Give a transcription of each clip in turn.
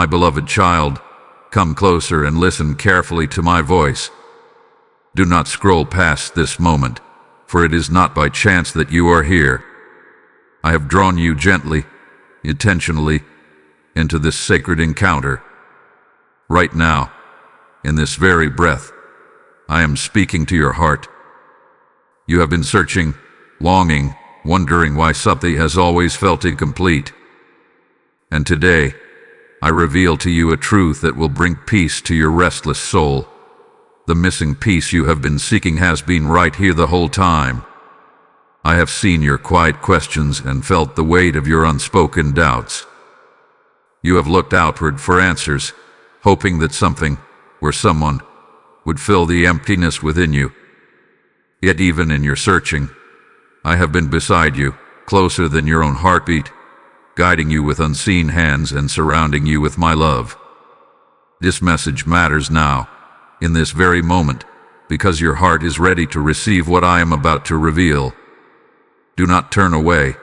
My beloved child, come closer and listen carefully to my voice. Do not scroll past this moment, for it is not by chance that you are here. I have drawn you gently, intentionally, into this sacred encounter. Right now, in this very breath, I am speaking to your heart. You have been searching, longing, wondering why something has always felt incomplete. And today, I reveal to you a truth that will bring peace to your restless soul. The missing piece you have been seeking has been right here the whole time. I have seen your quiet questions and felt the weight of your unspoken doubts. You have looked outward for answers, hoping that something, or someone, would fill the emptiness within you. Yet even in your searching, I have been beside you, closer than your own heartbeat, guiding you with unseen hands and surrounding you with my love. This message matters now, in this very moment, because your heart is ready to receive what I am about to reveal. Do not turn away,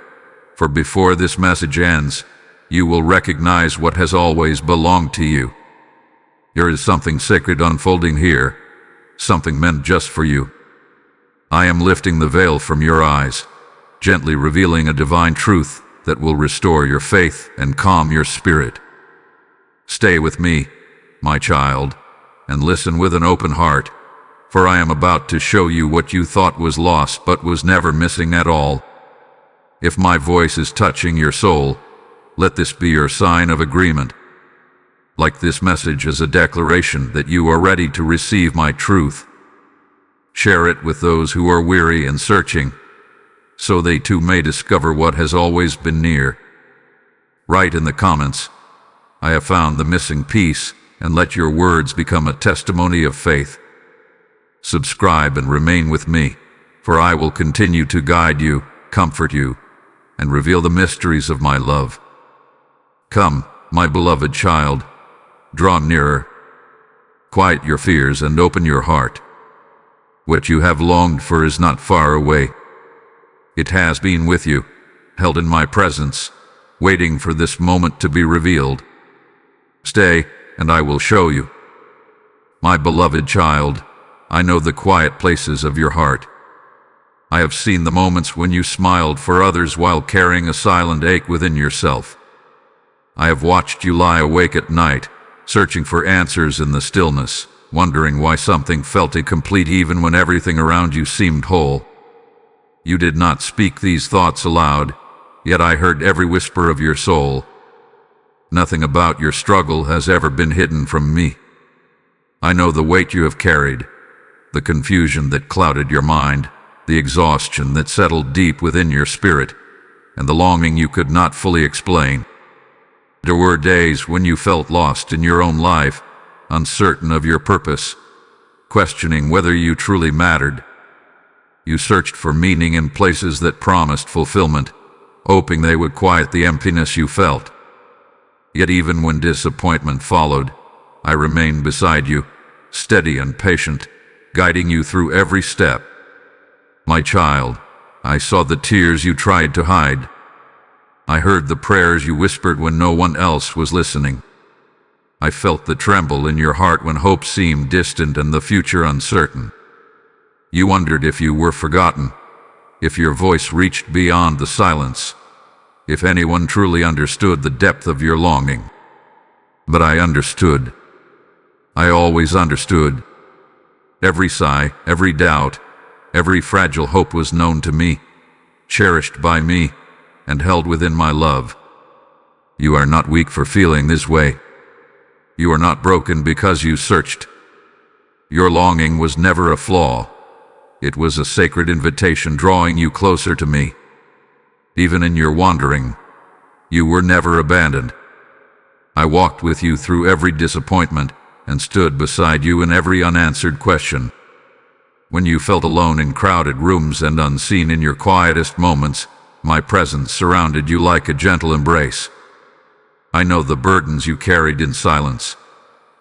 for before this message ends, you will recognize what has always belonged to you. There is something sacred unfolding here, something meant just for you. I am lifting the veil from your eyes, gently revealing a divine truth that will restore your faith and calm your spirit. Stay with me, my child, and listen with an open heart, for I am about to show you what you thought was lost but was never missing at all. If my voice is touching your soul, let this be your sign of agreement. Like this message is a declaration that you are ready to receive my truth. Share it with those who are weary and searching, so they too may discover what has always been near. Write in the comments, "I have found the missing piece," and let your words become a testimony of faith. Subscribe and remain with me, for I will continue to guide you, comfort you, and reveal the mysteries of my love. Come, my beloved child, draw nearer. Quiet your fears and open your heart. What you have longed for is not far away. It has been with you, held in my presence, waiting for this moment to be revealed. Stay, and I will show you. My beloved child, I know the quiet places of your heart. I have seen the moments when you smiled for others while carrying a silent ache within yourself. I have watched you lie awake at night, searching for answers in the stillness, wondering why something felt incomplete even when everything around you seemed whole. You did not speak these thoughts aloud, yet I heard every whisper of your soul. Nothing about your struggle has ever been hidden from me. I know the weight you have carried, the confusion that clouded your mind, the exhaustion that settled deep within your spirit, and the longing you could not fully explain. There were days when you felt lost in your own life, uncertain of your purpose, questioning whether you truly mattered. You searched for meaning in places that promised fulfillment, hoping they would quiet the emptiness you felt. Yet even when disappointment followed, I remained beside you, steady and patient, guiding you through every step. My child, I saw the tears you tried to hide. I heard the prayers you whispered when no one else was listening. I felt the tremble in your heart when hope seemed distant and the future uncertain. You wondered if you were forgotten, if your voice reached beyond the silence, if anyone truly understood the depth of your longing. But I understood. I always understood. Every sigh, every doubt, every fragile hope was known to me, cherished by me, and held within my love. You are not weak for feeling this way. You are not broken because you searched. Your longing was never a flaw. It was a sacred invitation drawing you closer to me. Even in your wandering, you were never abandoned. I walked with you through every disappointment and stood beside you in every unanswered question. When you felt alone in crowded rooms and unseen in your quietest moments, my presence surrounded you like a gentle embrace. I know the burdens you carried in silence,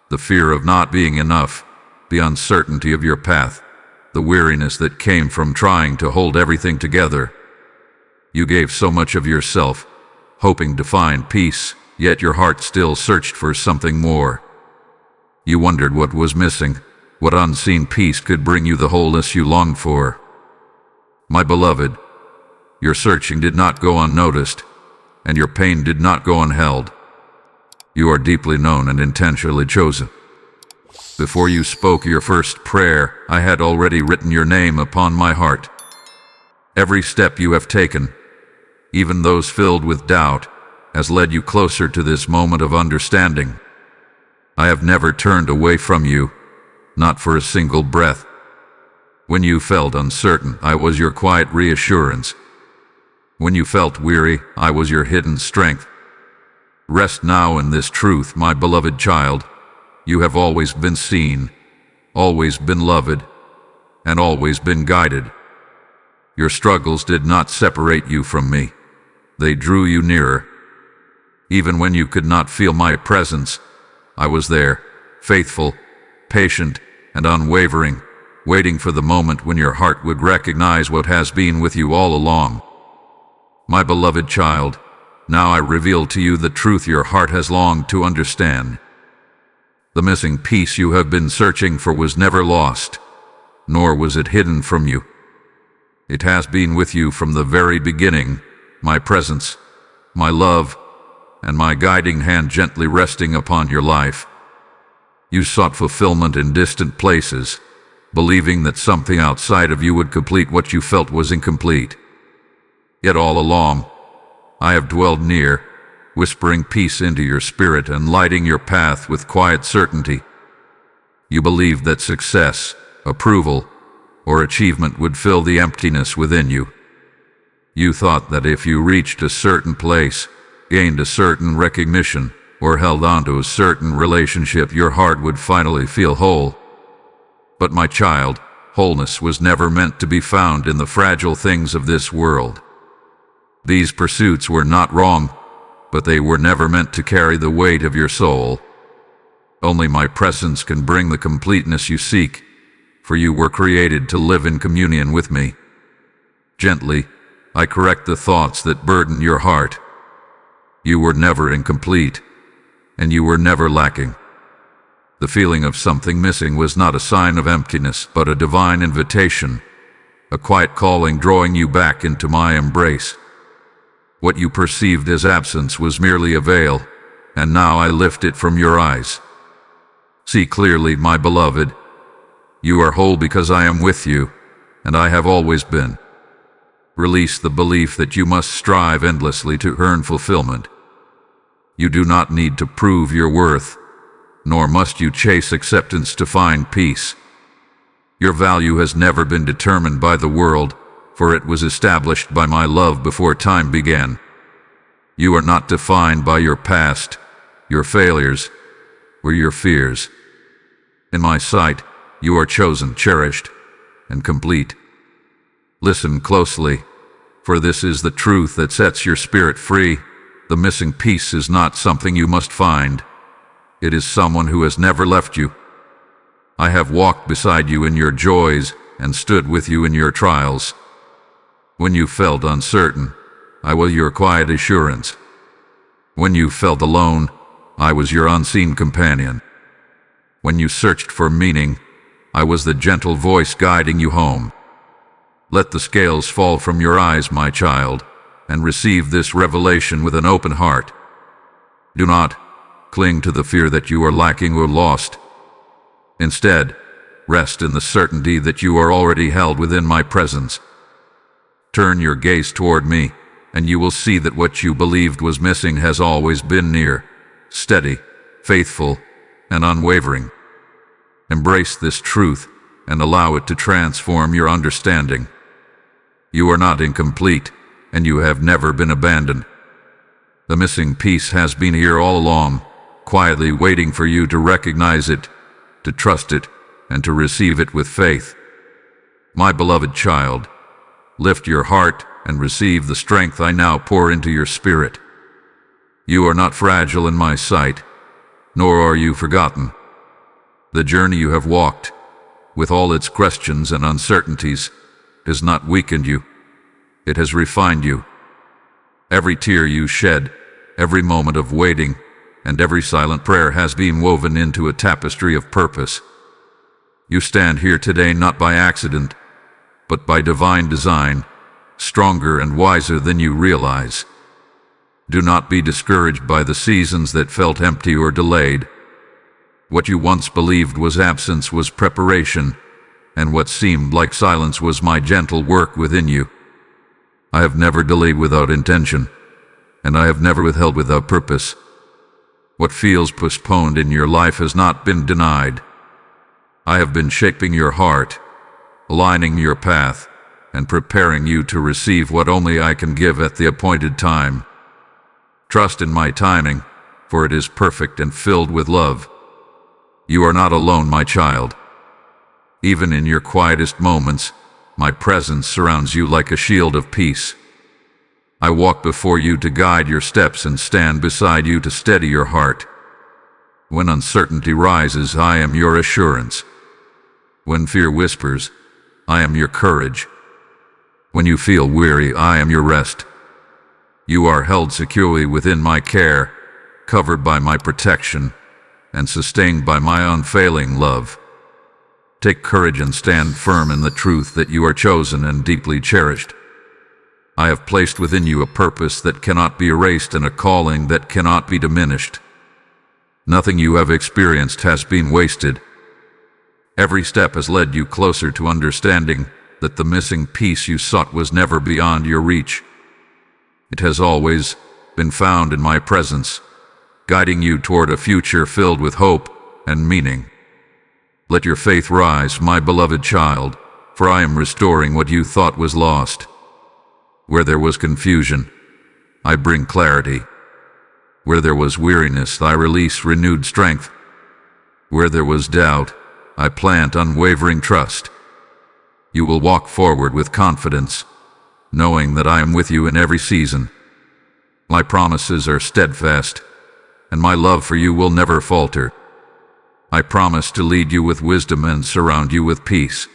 the fear of not being enough, the uncertainty of your path, the weariness that came from trying to hold everything together. You gave so much of yourself, hoping to find peace, yet your heart still searched for something more. You wondered what was missing, what unseen peace could bring you the wholeness you longed for. My beloved, your searching did not go unnoticed, and your pain did not go unheld. You are deeply known and intentionally chosen. Before you spoke your first prayer, I had already written your name upon my heart. Every step you have taken, even those filled with doubt, has led you closer to this moment of understanding. I have never turned away from you, not for a single breath. When you felt uncertain, I was your quiet reassurance. When you felt weary, I was your hidden strength. Rest now in this truth, my beloved child. You have always been seen, always been loved, and always been guided. Your struggles did not separate you from me. They drew you nearer. Even when you could not feel my presence, I was there, faithful, patient, and unwavering, waiting for the moment when your heart would recognize what has been with you all along. My beloved child, now I reveal to you the truth your heart has longed to understand. The missing piece you have been searching for was never lost, nor was it hidden from you. It has been with you from the very beginning, my presence, my love, and my guiding hand gently resting upon your life. You sought fulfillment in distant places, believing that something outside of you would complete what you felt was incomplete. Yet all along, I have dwelled near, whispering peace into your spirit and lighting your path with quiet certainty. You believed that success, approval, or achievement would fill the emptiness within you. You thought that if you reached a certain place, gained a certain recognition, or held on to a certain relationship, your heart would finally feel whole. But my child, wholeness was never meant to be found in the fragile things of this world. These pursuits were not wrong, but they were never meant to carry the weight of your soul. Only my presence can bring the completeness you seek, for you were created to live in communion with me. Gently, I correct the thoughts that burden your heart. You were never incomplete, and you were never lacking. The feeling of something missing was not a sign of emptiness, but a divine invitation, a quiet calling drawing you back into my embrace. What you perceived as absence was merely a veil, and now I lift it from your eyes. See clearly, my beloved. You are whole because I am with you, and I have always been. Release the belief that you must strive endlessly to earn fulfillment. You do not need to prove your worth, nor must you chase acceptance to find peace. Your value has never been determined by the world, for it was established by my love before time began. You are not defined by your past, your failures, or your fears. In my sight, you are chosen, cherished, and complete. Listen closely, for this is the truth that sets your spirit free. The missing piece is not something you must find. It is someone who has never left you. I have walked beside you in your joys and stood with you in your trials. When you felt uncertain, I was your quiet assurance. When you felt alone, I was your unseen companion. When you searched for meaning, I was the gentle voice guiding you home. Let the scales fall from your eyes, my child, and receive this revelation with an open heart. Do not cling to the fear that you are lacking or lost. Instead, rest in the certainty that you are already held within my presence. Turn your gaze toward me, and you will see that what you believed was missing has always been near, steady, faithful, and unwavering. Embrace this truth and allow it to transform your understanding. You are not incomplete, and you have never been abandoned. The missing piece has been here all along, quietly waiting for you to recognize it, to trust it, and to receive it with faith. My beloved child, lift your heart and receive the strength I now pour into your spirit. You are not fragile in my sight, nor are you forgotten. The journey you have walked, with all its questions and uncertainties, has not weakened you. It has refined you. Every tear you shed, every moment of waiting, and every silent prayer has been woven into a tapestry of purpose. You stand here today not by accident, but by divine design, stronger and wiser than you realize. Do not be discouraged by the seasons that felt empty or delayed. What you once believed was absence was preparation, and what seemed like silence was my gentle work within you. I have never delayed without intention, and I have never withheld without purpose. What feels postponed in your life has not been denied. I have been shaping your heart, aligning your path, and preparing you to receive what only I can give at the appointed time. Trust in my timing, for it is perfect and filled with love. You are not alone, my child. Even in your quietest moments, my presence surrounds you like a shield of peace. I walk before you to guide your steps and stand beside you to steady your heart. When uncertainty rises, I am your assurance. When fear whispers, I am your courage. When you feel weary, I am your rest. You are held securely within my care, covered by my protection, and sustained by my unfailing love. Take courage and stand firm in the truth that you are chosen and deeply cherished. I have placed within you a purpose that cannot be erased and a calling that cannot be diminished. Nothing you have experienced has been wasted. Every step has led you closer to understanding that the missing piece you sought was never beyond your reach. It has always been found in my presence, guiding you toward a future filled with hope and meaning. Let your faith rise, my beloved child, for I am restoring what you thought was lost. Where there was confusion, I bring clarity. Where there was weariness, I release renewed strength. Where there was doubt, I plant unwavering trust. You will walk forward with confidence, knowing that I am with you in every season. My promises are steadfast, and my love for you will never falter. I promise to lead you with wisdom and surround you with peace.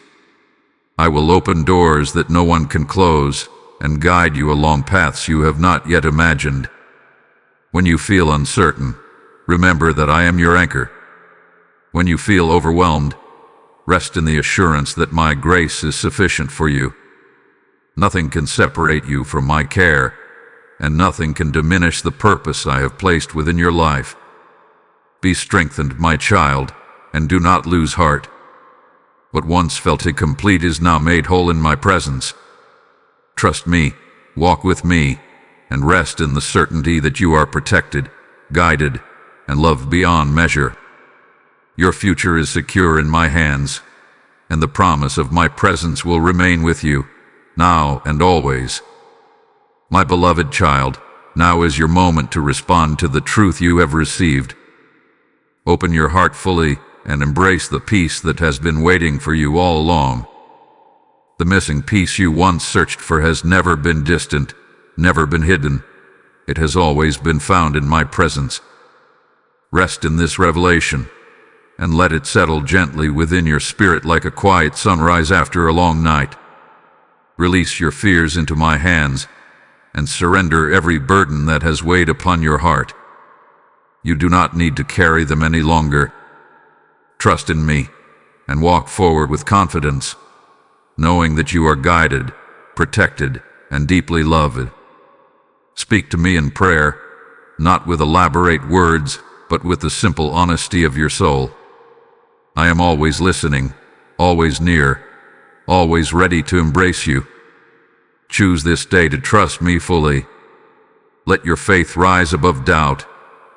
I will open doors that no one can close and guide you along paths you have not yet imagined. When you feel uncertain, remember that I am your anchor. When you feel overwhelmed, rest in the assurance that my grace is sufficient for you. Nothing can separate you from my care, and nothing can diminish the purpose I have placed within your life. Be strengthened, my child, and do not lose heart. What once felt incomplete is now made whole in my presence. Trust me, walk with me, and rest in the certainty that you are protected, guided, and loved beyond measure. Your future is secure in my hands, and the promise of my presence will remain with you, now and always. My beloved child, now is your moment to respond to the truth you have received. Open your heart fully and embrace the peace that has been waiting for you all along. The missing piece you once searched for has never been distant, never been hidden. It has always been found in my presence. Rest in this revelation, and let it settle gently within your spirit like a quiet sunrise after a long night. Release your fears into my hands, and surrender every burden that has weighed upon your heart. You do not need to carry them any longer. Trust in me, and walk forward with confidence, knowing that you are guided, protected, and deeply loved. Speak to me in prayer, not with elaborate words, but with the simple honesty of your soul. I am always listening, always near, always ready to embrace you. Choose this day to trust me fully. Let your faith rise above doubt,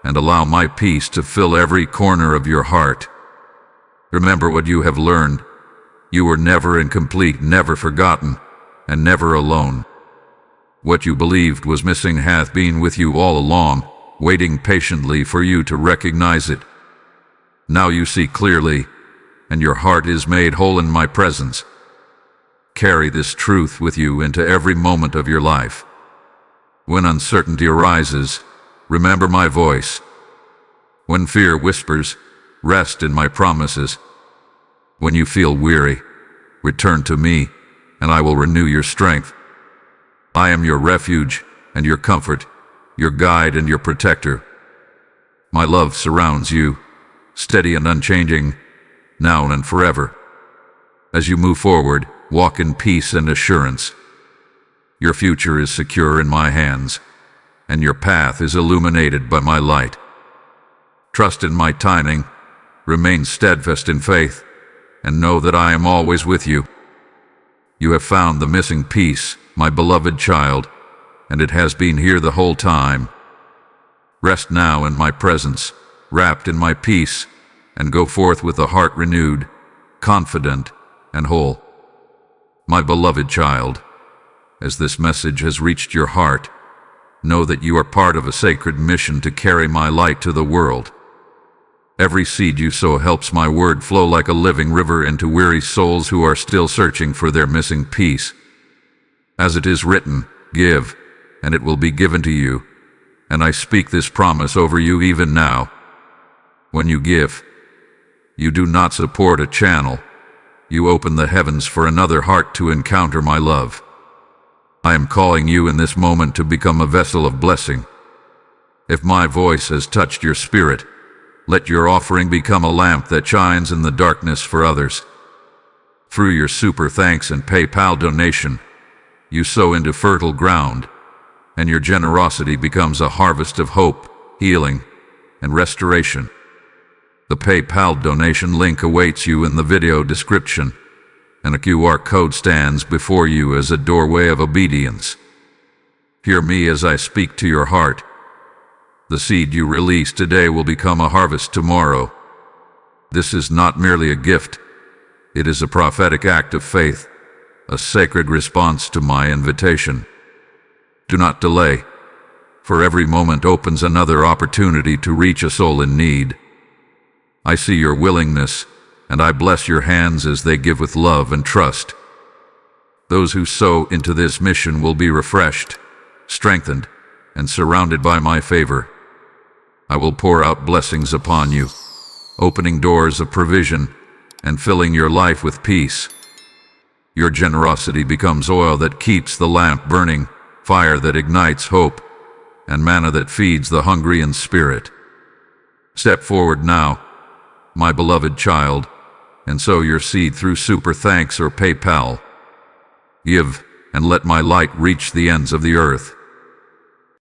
and allow my peace to fill every corner of your heart. Remember what you have learned. You were never incomplete, never forgotten, and never alone. What you believed was missing hath been with you all along, waiting patiently for you to recognize it. Now you see clearly, and your heart is made whole in my presence. Carry this truth with you into every moment of your life. When uncertainty arises, remember my voice. When fear whispers, rest in my promises. When you feel weary, return to me, and I will renew your strength. I am your refuge and your comfort, your guide and your protector. My love surrounds you, steady and unchanging, now and forever. As you move forward, walk in peace and assurance. Your future is secure in my hands, and your path is illuminated by my light. Trust in my timing, remain steadfast in faith, and know that I am always with you. You have found the missing piece, my beloved child, and it has been here the whole time. Rest now in my presence, wrapped in my peace, and go forth with a heart renewed, confident, and whole. My beloved child, as this message has reached your heart, know that you are part of a sacred mission to carry my light to the world. Every seed you sow helps my word flow like a living river into weary souls who are still searching for their missing piece. As it is written, give, and it will be given to you, and I speak this promise over you even now. When you give, you do not support a channel. You open the heavens for another heart to encounter my love. I am calling you in this moment to become a vessel of blessing. If my voice has touched your spirit, let your offering become a lamp that shines in the darkness for others. Through your super thanks and PayPal donation, you sow into fertile ground, and your generosity becomes a harvest of hope, healing, and restoration. The PayPal donation link awaits you in the video description, and a QR code stands before you as a doorway of obedience. Hear me as I speak to your heart. The seed you release today will become a harvest tomorrow. This is not merely a gift. It is a prophetic act of faith, a sacred response to my invitation. Do not delay, for every moment opens another opportunity to reach a soul in need. I see your willingness, and I bless your hands as they give with love and trust. Those who sow into this mission will be refreshed, strengthened, and surrounded by my favor. I will pour out blessings upon you, opening doors of provision and filling your life with peace. Your generosity becomes oil that keeps the lamp burning, fire that ignites hope, and manna that feeds the hungry in spirit. Step forward now, my beloved child, and sow your seed through Super Thanks or PayPal. Give, and let my light reach the ends of the earth.